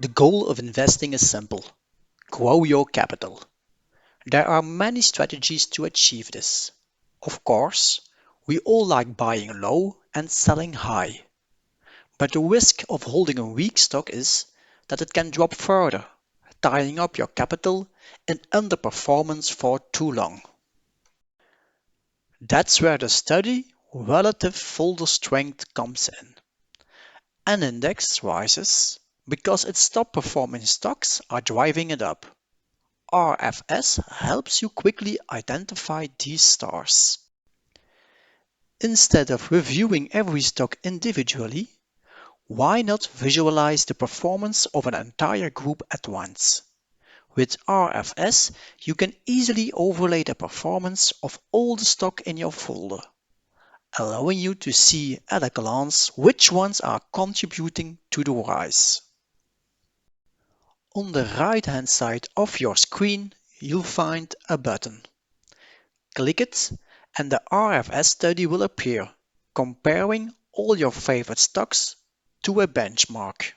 The goal of investing is simple: grow your capital. There are many strategies to achieve this. Of course, we all like buying low and selling high, but the risk of holding a weak stock is that it can drop further, tying up your capital in underperformance for too long. That's where the study relative folder strength comes in. An index rises because its top performing stocks are driving it up. RFS helps you quickly identify these stars. Instead of reviewing every stock individually, why not visualize the performance of an entire group at once? With RFS, you can easily overlay the performance of all the stock in your folder, allowing you to see at a glance which ones are contributing to the rise. On the right-hand side of your screen, you'll find a button. Click it and the RFS study will appear, comparing all your favorite stocks to a benchmark.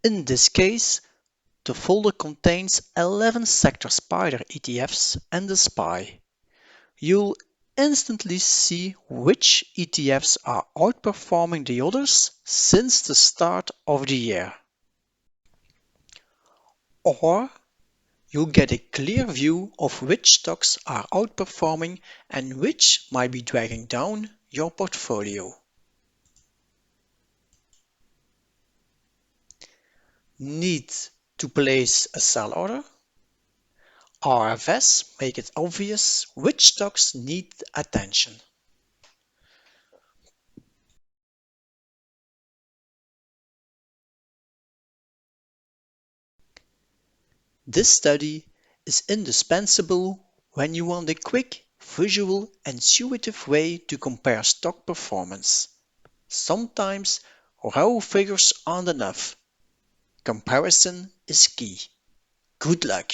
In this case, the folder contains 11 Sector Spider ETFs and a SPY. You'll instantly see which ETFs are outperforming the others since the start of the year. Or you'll get a clear view of which stocks are outperforming and which might be dragging down your portfolio. Need to place a sell order? RFS make it obvious which stocks need attention. This study is indispensable when you want a quick, visual, intuitive way to compare stock performance. Sometimes raw figures aren't enough. Comparison is key. Good luck!